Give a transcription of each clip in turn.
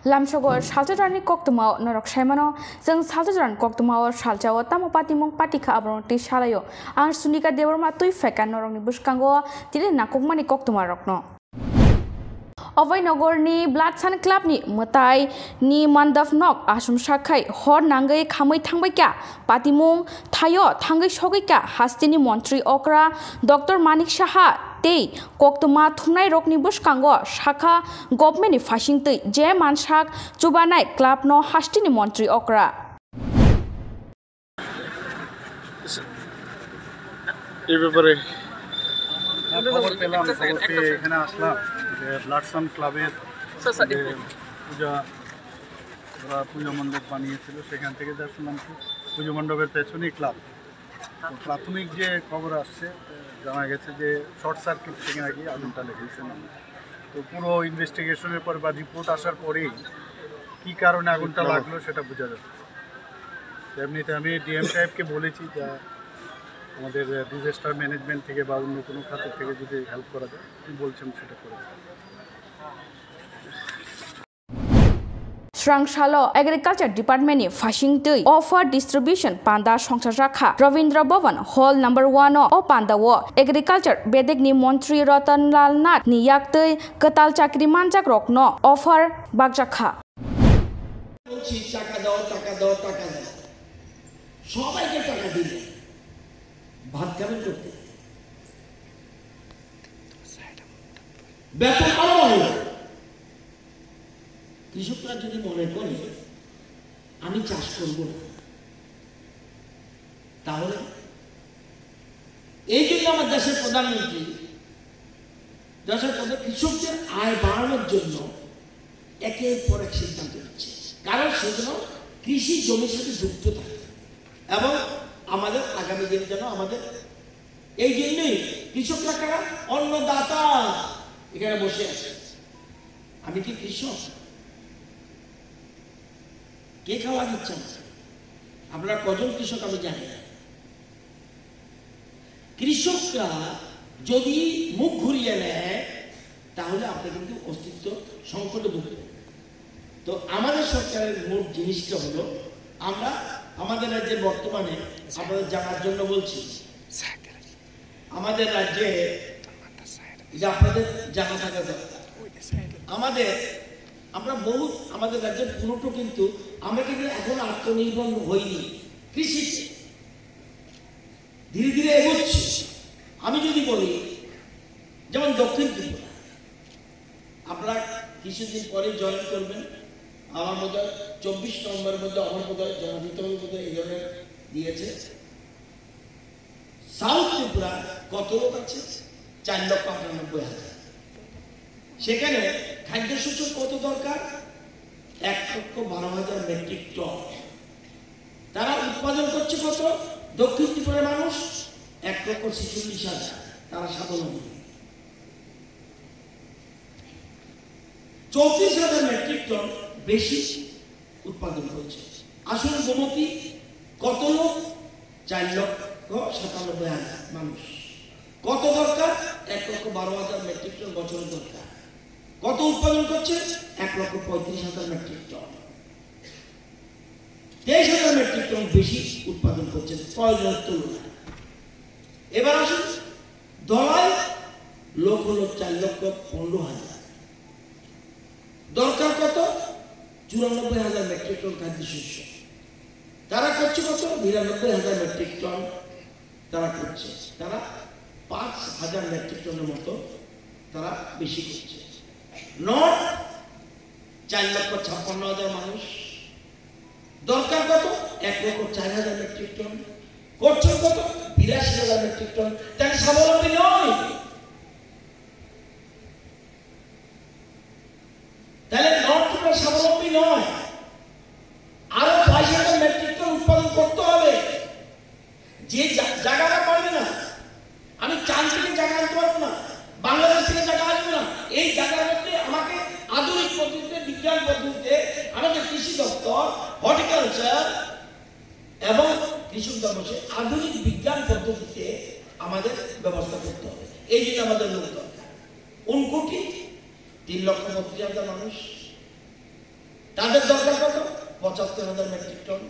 Lamsogor Salsa Jorani Koktwma Norok Shaimano Zeng Salsa Jorani Koktwma or Salsa or Tamopati Mong Patika Abron Tishalayo and Sunika Debbarma Tui Feka Noroni Bushkango Tilina Kokmani Koktwma Rokno. Nogor ni Blood Sun Club ni Mutai ni Mandaf Nok Ashum Shakai Hor Nangai Kamui Tangbaika Patimung Tayo Tangai Shogika Hastini Montri Okra Dr. Manik Shaha Tei Koktwma Thunai Rokni Bushkango Shaka Government Fashing Tei Je Manshak Chubanai Club no Hastini Montri Okra Everybody খবর পেলাম খবর পেয়ে এখানে আসলাম যে blood সান ক্লাবের পূজা ওরা পূজা মণ্ডপ বানিয়েছিল সেখান থেকে যা শুনলাম পুজো মণ্ডপের পেছনেই ক্লাব প্রাথমিক যে খবর আসছে জানা গেছে যে শর্ট সার্কিট থেকে নাকি আগুনটা লেগেছে তো পুরো ইনভেস্টিগেশনের পর বা রিপোর্ট আসার পরেই কী কারণে আগুনটা লাগলো সেটা বোঝা যাবে এমনিতে আমি ডিএম সাহেবকে বলেছি যা আমাদের ডিজাস্টার ম্যানেজমেন্ট থেকে বা অন্য কোনো খাত থেকে যদি হেল্প করা যায় কি বলছেন সেটা করে Shrangshalo Agriculture Department ni Fashing Tui Offer Distribution Panda Songsar Rakha Ravindra Bhavan Hall No. 1 o Panda wo Agriculture Bedek ni Montri Ratan Lal Nath ni Yaktui Ketal Chakri Manjak Rokno Offer Bagjakha টাকা দাও সবাইকে টাকা দিলে ভাত কেমন করতে বেতন আরো বাড়লো কৃষকরা যদি মনে করে আমি চাষ করব না তাহলে এই জন্য আমার দেশের প্রধানমন্ত্রী কৃষকদের আয় বাড়ানোর জন্য একের পর এক সিদ্ধান্ত নিচ্ছে কারণ সেগুলো কৃষি জমির সাথে যুক্ত থাকে এবং আমাদের আগামী দিন যেন আমাদের এই জন্যই কৃষকরা কারা অন্নদাতা এখানে বসে আছে আমি কি কৃষক কে খাওয়া দিচ্ছেন আপনারা কজন কৃষক আমি জানি না কৃষকরা যদি মুখ ঘুরিয়ে নেয় তাহলে আপনি কিন্তু অস্তিত্ব সংকটে ভুগবেন তো আমাদের সরকারের মূল জিনিসটা হলো আমরা আমাদের রাজ্যে বর্তমানে আপনাদের জানার জন্য বলছি আমাদের রাজ্যে আপনাদের জানা থাকা দরকার আমাদের রাজ্যের পুরোটা কিন্তু আমরা কিন্তু এখন আত্মনির্ভর হইনি কৃষিতে ধীরে ধীরে এগোচ্ছি আমি যদি বলি যেমন দক্ষিণ ত্রিপুরা আপনারা কিছুদিন পরে জয়েন করবেন আমার মধ্যে 24 নভেম্বরের মধ্যে আমার বোধহয় জনবিতরণ বোধহয় এই ধরনের দিয়েছে সাউথ ত্রিপুরা কত লোক আছে 4,98,000 সেখানে খাদ্যশস্য কত দরকার 1,12,000 মেট্রিক টন তারা উৎপাদন করছে কত দক্ষিণ ত্রিপুরার মানুষ 1,46,000 তারা স্বাবলম্বী 34,000 মেট্রিক টন বেশি উৎপাদন করছে আসলে গোমতী কত লোক 4,97,000 মানুষ কত দরকার 1,12,000 মেট্রিক টন বছরের দরকার কত উৎপাদন করছে 1,35,000 মেট্রিক টন 23,000 মেট্রিক টন বেশি উৎপাদন করছে প্রয়োজনের তুলনায় এবার আসুন দলাই লোক হলো 4,15,000 দরকার কত 94,000 মেট্রিক টন খাদ্যশস্য তারা করছে কত 99,000 মেট্রিক টন তারা করছে তারা 5,000 মেট্রিক টনের মতো তারা বেশি করছে নর্থ 4,56,000 মানুষ দরকার কত 1,04,000 মেট্রিক টন করছে কত 82,000 মেট্রিক টন তাই স্বাবলম্বী নয় তাহলে নর্থ স্বাবলম্বী নয় আরো 22,000 মেট্রিক টন উৎপাদন করতে হবে যে জায়গাটা পারবে না আমি চান থেকে জায়গা আনতে পারবো না বাংলাদেশ থেকে জায়গা আসবে না এই জায়গার মধ্যে আমাকে আধুনিক পদ্ধতিতে বিজ্ঞান পদ্ধতিতে আমাদের কৃষি দপ্তর হর্টিকালচার এবং কৃষক দপ্তর আধুনিক বিজ্ঞান পদ্ধতিতে আমাদের ব্যবস্থা করতে হবে এই জন্য আমাদের লোক দরকার 3,32,000 মানুষ তাদের দরকার কত ৭৫,০০০ মেট্রিক টন,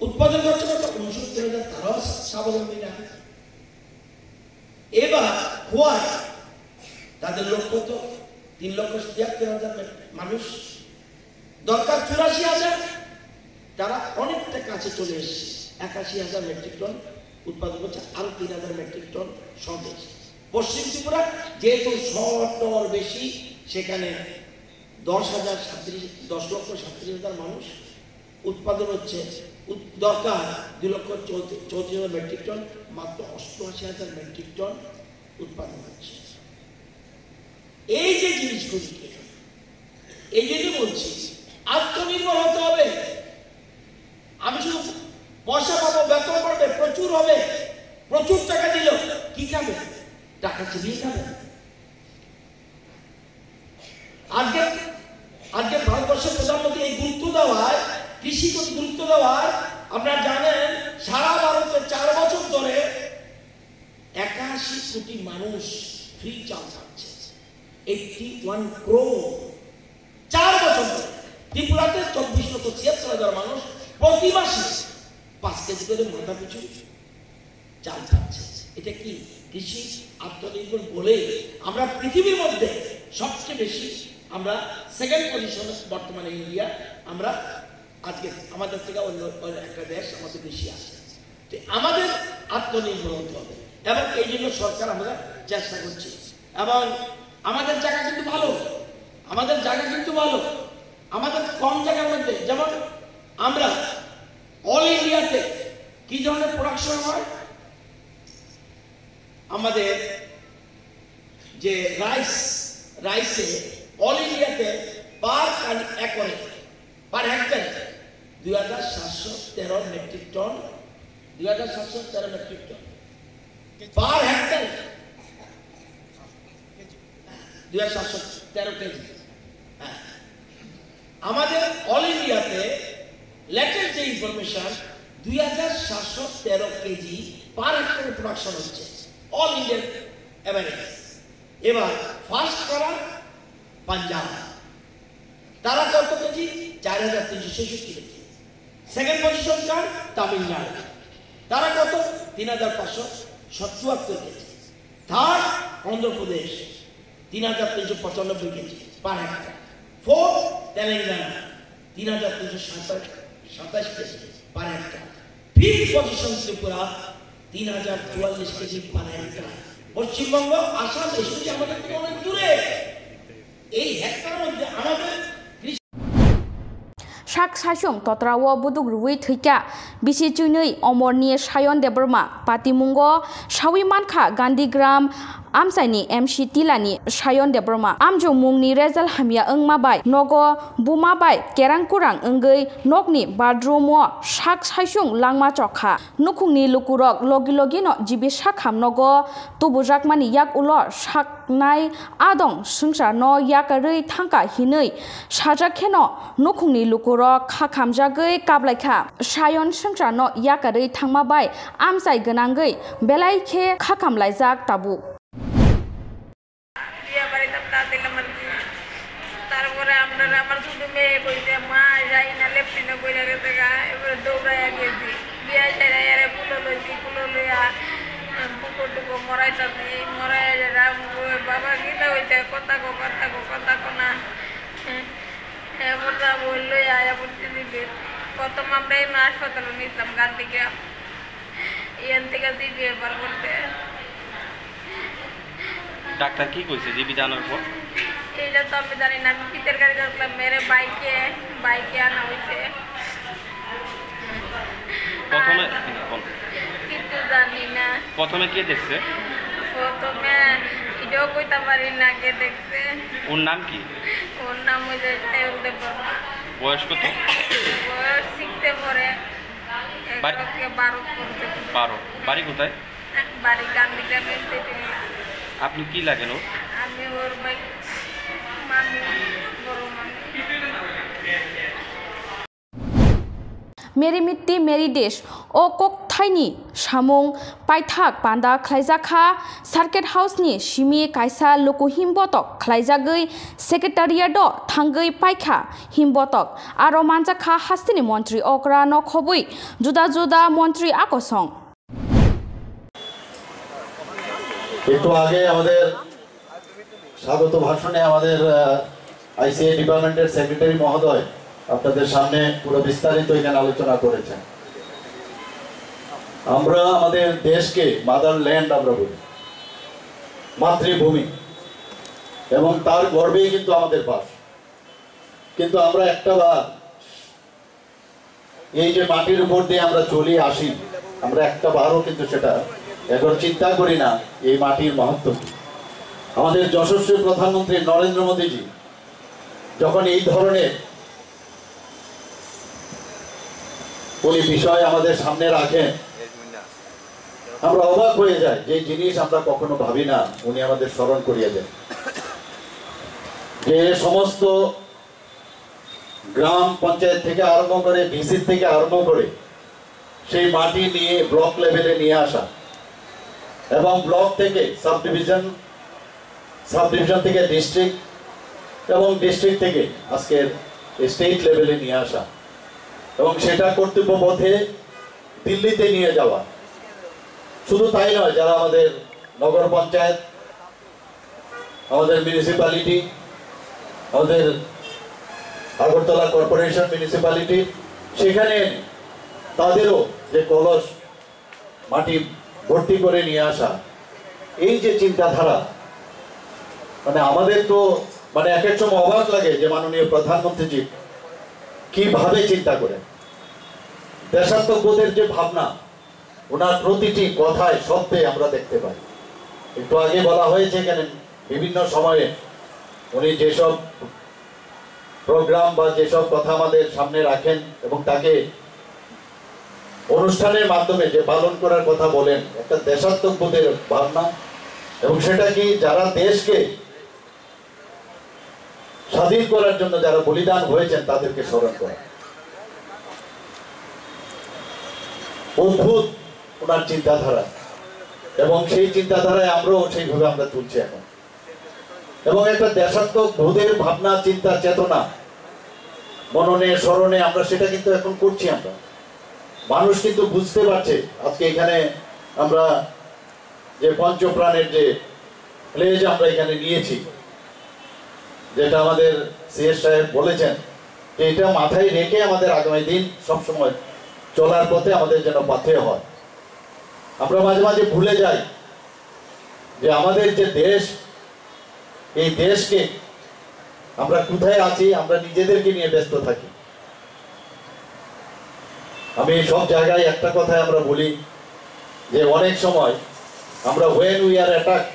উৎপাদন করছে কত ৬৯,০০০, তারাও স্বাবলম্বী না। এবার খোয়ায় তাদের লক্ষ্য তো ৩,৭৬,০০০ মানুষ, দরকার ৮৪,০০০, তারা অনেকটা কাছে চলে এসেছে, ৮১,০০০ মেট্রিক টন উৎপাদন করছে, আরো ৩,০০০ মেট্রিক টন স্বদেশ। পশ্চিম ত্রিপুরা যেহেতু ১০০ বেশি, সেখানে ১০,৩৭,০০০ মানুষ, উৎপাদন হচ্ছে দরকার ২,৩৪,০০০ মেট্রিক টন, মাত্র ৮৮,০০০ মেট্রিক টন উৎপাদন হচ্ছে। এই যে জিনিসগুলি, এই জন্য বলছি আত্মনির্ভর হতে হবে। আমি শুধু পয়সা পাবো, বেতন পাবে, প্রচুর হবে, প্রচুর টাকা দিল, কি খাবে? টাকা চিবিয়ে খাবে। আজকে ভারতবর্ষের প্রধানমন্ত্রী এই গুরুত্ব দেওয়ায়, কৃষিকে গুরুত্ব দেওয়ায়, আপনারা জানেন সারা ভারতে ৪ বছর ধরে ৮১ কোটি মানুষ ফ্রি চাল খাচ্ছে, 81 crore ৪ বছর ধরে। ত্রিপুরাতে ২৪,৭৬,০০০ মানুষ প্রতি মাসে ৫ কেজি করে মাথা পিছু চাল খাচ্ছে। এটা কি কৃষি আত্মনির্ভর বলে আমরা পৃথিবীর মধ্যে সবচেয়ে বেশি, আমরা সেকেন্ড পজিশনে বর্তমানে ইন্ডিয়া, আমরা আজকে আমাদের থেকে অন্য একটা দেশ আমাদের বেশি আছে। তো আমাদের আত্মনির্ভর হতে হবে এবং এই জন্য সরকার আমরা চেষ্টা করছি। এবং আমাদের জায়গা কিন্তু ভালো, আমাদের জায়গা কিন্তু ভালো, আমাদের কম জায়গার মধ্যে, যেমন আমরা অল ইন্ডিয়াতে কি ধরনের প্রোডাকশন হয়, আমাদের যে রাইসে অল ইন্ডিয়াতে পার একরে, পার হেক্টরে ২,৭১৩ মেট্রিক টন, ২,৭১৩ মেট্রিক টন পার হেক্টরে, ২,৭১৩ কেজি। আমাদের অল ইন্ডিয়াতে লেটেস্ট যে ইনফরমেশন ২,৭১৩ কেজি পার হেক্টরে প্রোডাকশন হচ্ছে, অল ইন্ডিয়ান এভারেজ। এবার ফার্স্ট করা পাঞ্জাব, তারা কত কেজি? ৪,৩৬৬ কেজি। সেকেন্ড পজিশন কার? তামিলনাড়ু, তারা কত? ৩,৫৭৪ কেজি। থার্ড অন্ধ্রপ্রদেশ, ৩,৩৯৫ KG per hectare. Fourth Telangana, ৩,৩২৭ KG per hectare. Fifth position Tripura, ৩,০৪৪ KG per hectare. Paschimbanga, Assam, এসব আমাদের থেকে অনেক দূরে। এই হেক্টরের মধ্যে আমাদের Shak Sashung Totrawo Buduk Rui Thika Bisi Chunui Omorni Sayon Debbarma Patimungo Shawi Manka Gandhigram Amsaini MC Tilani Sayon Debbarma Amjo Mungni Rezal Hamia Engmabai Nogo Bumabai Kerang Kurang Engei Nokni Badrumo Shak Sashung Langma Chokha Nukungni Lukurok Logi Logino Jibi Shakham Nogo Tubujakmani Yak Ulo Shak Nai Adong Sungsha No Yakarei Tanka Hinei Shajakeno Nukungni Lukurok Kakamjagei Kablaika Sayon Sungsha No Yakarei Tangmabai Amsai Ganangei Belaike Kakamlaizak Tabu তারপরে আমরা আমার শুধু মেয়ে বইতে মা যাই না লেপটিনে বইরা গেছে গা, এবারে দৌড়াইয়া গেছি বিয়া ছাড়া এর পুলো লইয়া পুকুর টুকু মরাইতাছি, মরাইয়া রাম বাবা গীতা হইতে কথা কো না এবার বললো আয়া বলতে দিবে। প্রথম আমরা এই হাসপাতালে নিতাম গান্ধীগ্রাম, এখান থেকে দিবি এবার বলতে। ডাক্তার কি কইছে জিবি জানার পর? এইটা তো আমি জানি না, আমি পিতের গাড়ি ধরলাম, মেরে বাইকে আনা হয়েছে। প্রথমে কিছু জানি না। প্রথমে কে দেখছে? প্রথমে এটাও কইতে পারি না কে দেখছে। ওর নাম কি? ওর নাম হইছে সায়ন দেববর্মা। বয়স কত? বয়স 6 পরে 12 বাড়ি কোথায়? বাড়ি গান্ধীগ্রামে। আপনি কি লাগেন ওর? আমি ওর ভাই, মামি, বড় মামি। Meri Mitti Meri Desh O Koktwma Haini Shamung Paitak Panda Klaizaka Circuit House ni Shimi Kaisa Loko Himbotok Klaizagui Secretariat do Tangai Paika Himbotok Aro Manjaka Hastini Montri Okra no Khobui Juda Juda Montri Akosong একটু আগে আমাদের স্বাগত ভাষণে আমাদের আইসিএ ডিপার্টমেন্টের secretary মহোদয় আপনাদের সামনে পুরো বিস্তারিত এখানে আলোচনা করেছেন। আমরা আমাদের দেশকে মাদারল্যান্ড আমরা বলি, মাতৃভূমি, এবং তার গর্বেই কিন্তু আমাদের বাস। কিন্তু আমরা একটা বার এই যে মাটির উপর দিয়ে আমরা চলে আসি, আমরা একটা বারও কিন্তু সেটা এখন চিন্তা করি না এই মাটির মহত্ব কি। আমাদের যশস্বী প্রধানমন্ত্রী নরেন্দ্র মোদীজি যখন এই ধরনের উনি বিষয় আমাদের সামনে রাখেন, আমরা অবাক হয়ে যাই যে জিনিস আমরা কখনো ভাবি না উনি আমাদের স্মরণ করিয়ে দেন। যে সমস্ত গ্রাম পঞ্চায়েত থেকে আরম্ভ করে ডিসি থেকে আরম্ভ করে সেই মাটি নিয়ে ব্লক লেভেলে নিয়ে আসা, এবং ব্লক থেকে সাব ডিভিশন থেকে ডিস্ট্রিক্ট, এবং ডিস্ট্রিক্ট থেকে আজকের স্টেট লেভেলে নিয়ে আসা, এবং সেটা কর্তব্য পথে দিল্লিতে নিয়ে যাওয়া। শুধু তাই নয়, যারা আমাদের নগর পঞ্চায়েত, আমাদের মিউনিসিপ্যালিটি, আমাদের আগরতলা কর্পোরেশন মিউনিসিপ্যালিটি, সেখানে তাদেরও যে কলস মাটি ভর্তি করে নিয়ে আসা, এই যে চিন্তাধারা, মানে আমাদের তো মানে এক এক সময় অবাক লাগে যে মাননীয় প্রধানমন্ত্রীজি কিভাবে চিন্তা করেন। দেশাত্মবোধের যে ভাবনা ওনার প্রতিটি কথায় শব্দে আমরা দেখতে পাই। একটু আগে বলা হয়েছে এখানে বিভিন্ন সময়ে উনি যেসব প্রোগ্রাম বা যেসব কথা আমাদের সামনে রাখেন এবং তাকে অনুষ্ঠানের মাধ্যমে যে পালন করার কথা বলেন, একটা দেশাত্মবোধের ভাবনা, এবং সেটা কি যারা দেশকে স্বাধীন করার জন্য যারা বলিদান হয়েছেন তাদেরকে স্মরণ করা। অদ্ভুত ওনার চিন্তাধারা, এবং সেই চিন্তাধারায় আমরাও সেইভাবে আমরা চলছি এখন। এবং একটা দেশাত্মবোধের ভাবনা, চিন্তা, চেতনা মননে স্মরণে আমরা সেটা কিন্তু এখন করছি। আমরা মানুষ কিন্তু বুঝতে পারছে। আজকে এখানে আমরা যে পঞ্চপ্রাণের যে প্লেজ আমরা এখানে নিয়েছি, যেটা আমাদের সিএস সাহেব বলেছেন যে এটা মাথায় রেখে আমাদের আগামী দিন সবসময় চলার পথে আমাদের যেন পাথেয় হয়। আমরা মাঝে মাঝে ভুলে যাই যে আমাদের যে দেশ, এই দেশকে আমরা কোথায় আছি, আমরা নিজেদেরকে নিয়ে ব্যস্ত থাকি। আমি সব জায়গায় একটা কথাই আমরা বলি যে অনেক সময় আমরা when we are attacked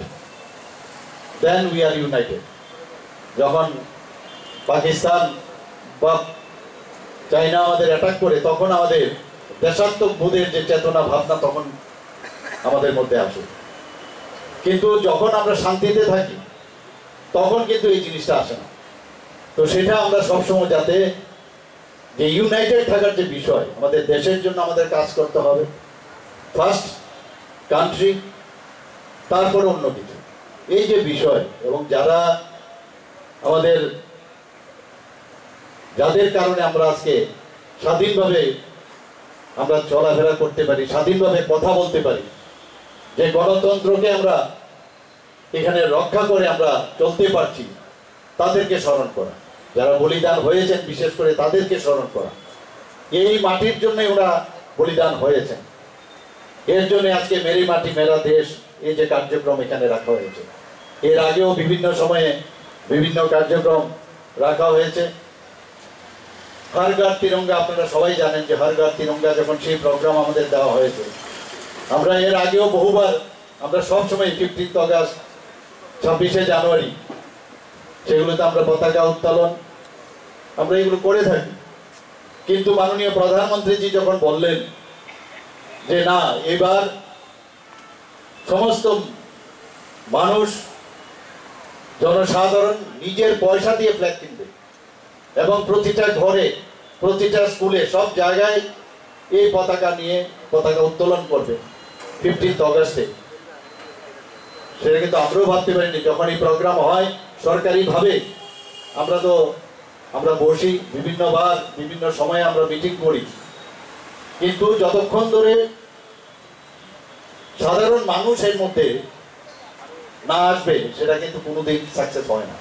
then we are united। যখন পাকিস্তান বা চাইনা আমাদের অ্যাটাক করে, তখন আমাদের দেশাত্মবোধের যে চেতনা ভাবনা তখন আমাদের মধ্যে আসে। কিন্তু যখন আমরা শান্তিতে থাকি তখন কিন্তু এই জিনিসটা আসে না। তো সেটা আমরা সবসময় যাতে যে ইউনাইটেড থাকার যে বিষয়, আমাদের দেশের জন্য আমাদের কাজ করতে হবে, ফার্স্ট কান্ট্রি, তারপরে অন্য কিছু, এই যে বিষয়, এবং যারা আমাদের যাদের কারণে আমরা আজকে স্বাধীনভাবে আমরা চলাফেরা করতে পারি, স্বাধীনভাবে কথা বলতে পারি, যে গণতন্ত্রকে আমরা এখানে রক্ষা করে আমরা চলতে পারছি, তাদেরকে স্মরণ করা। যারা বলিদান হয়েছেন বিশেষ করে তাদেরকে স্মরণ করা। এই মাটির জন্য ওরা বলিদান হয়েছেন, এর জন্য আজকে মেরি মাটি মেরা দেশ এই যে কার্যক্রম এখানে রাখা হয়েছে। এর আগেও বিভিন্ন সময়ে বিভিন্ন কার্যক্রম রাখা হয়েছে। হর ঘর তিরঙ্গা, আপনারা সবাই জানেন যে হর ঘর তিরঙ্গা যখন সেই প্রোগ্রাম আমাদের দেওয়া হয়েছে, আমরা এর আগেও বহুবার আমরা সবসময় 15 অগাস্ট, 26শে জানুয়ারি সেগুলোতে আমরা পতাকা উত্তোলন আমরা এগুলো করে থাকি। কিন্তু মাননীয় প্রধানমন্ত্রীজি যখন বললেন যে না, এবার সমস্ত মানুষ, জনসাধারণ নিজের পয়সা দিয়ে ফ্ল্যাগ কিনবে, এবং প্রতিটা ঘরে, প্রতিটা স্কুলে, সব জায়গায় এই পতাকা নিয়ে পতাকা উত্তোলন করবে 15 অগস্টে। সেটা কিন্তু আমরাও ভাবতে পারিনি। যখন এই প্রোগ্রাম হয় সরকারিভাবে, আমরা বসি বিভিন্নবার, বিভিন্ন সময়ে আমরা মিটিং করি, কিন্তু যতক্ষণ ধরে সাধারণ মানুষের মধ্যে না আসবে সেটা কিন্তু কোনোদিন সাকসেস হয় না।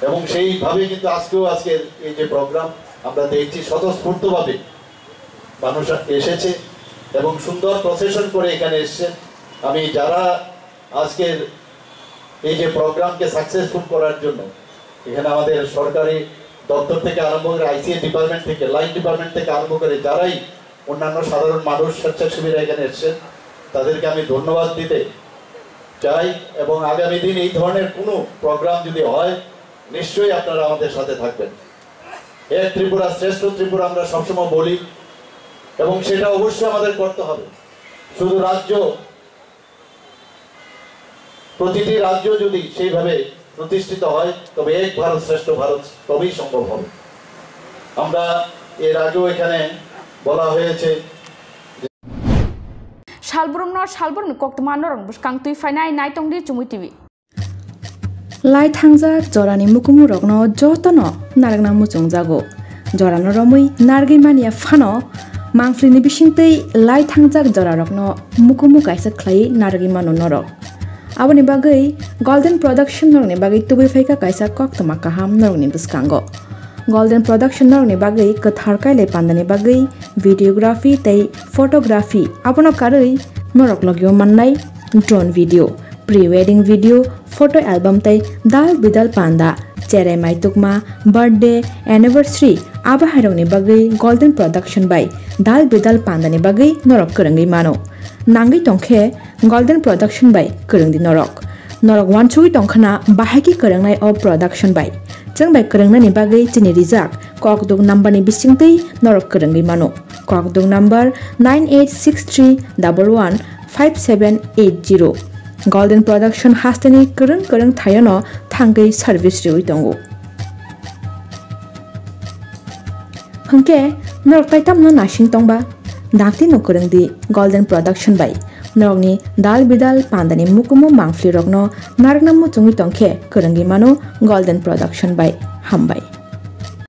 এবং সেইভাবে কিন্তু আজকের এই যে প্রোগ্রাম আমরা দেখছি, স্বতঃস্ফূর্তভাবে মানুষ এসেছে এবং সুন্দর প্রসেশন করে এখানে এসছে। আমি যারা আজকের এই যে প্রোগ্রামকে সাকসেসফুল করার জন্য এখানে আমাদের সরকারি দপ্তর থেকে আরম্ভ করে, আইসিএ ডিপার্টমেন্ট থেকে, লাইন ডিপার্টমেন্ট থেকে আরম্ভ করে যারাই অন্যান্য সাধারণ মানুষ স্বেচ্ছাসেবীরা এখানে এসছেন, তাদেরকে আমি ধন্যবাদ দিতে চাই। এবং আগামী দিন এই ধরনের কোনো প্রোগ্রাম যদি হয় নিশ্চয়ই আপনারা আমাদের সাথে থাকবেন। এক ত্রিপুরা শ্রেষ্ঠ ত্রিপুরা আমরা সবসময় বলি, এবং সেটা অবশ্যই আমাদের করতে হবে। শুধু প্রতিটি রাজ্য যদি সেইভাবে প্রতিষ্ঠিত হয় তবে এক ভারত শ্রেষ্ঠ ভারত তবেই সম্ভব হবে। আমরা এর আগেও এখানে বলা হয়েছে Salsa Koktwma norong buskang tui fainai nai tongdi CHUMUI TV. Lai thangjak jorani mukumu rokno jotono naragna muchungjago. Jorano romui nargai mania phano mangflini bisingtei lai thangjak jora rokno mukumu kaisa khlai nargai mano norok. Aboni bagai Golden Production norni bagai tubai phaika kaisa Koktwma kaham norni buskango. Golden Production norni bagai kathar kaile pandani bagai videography tei photography abono karai norok logyo mannai drone video, pre-wedding video, photo album tei dal bidal panda, cherai maitukma, birthday, anniversary aba hairokni bagai Golden Production by dal bidal pandani bagai norok korangai mano. Nangai tongkhe Golden Production by korangdi norok wanchui tongkhana bahaki korangnai o production by changbai korangnani bagai chini rijak kokdung number ni bisingtei norok korangai mano. Kokdung number 9863115780. Golden Production hasteni korang thayano thangai service riwi tongo. Hangke norok taitam no nashing tongba dakti no korangdi Golden Production by norokni dal bidal pandani mukumu mangfli rokno naragna muchungi tongkhe korangi mano Golden Production by hambai.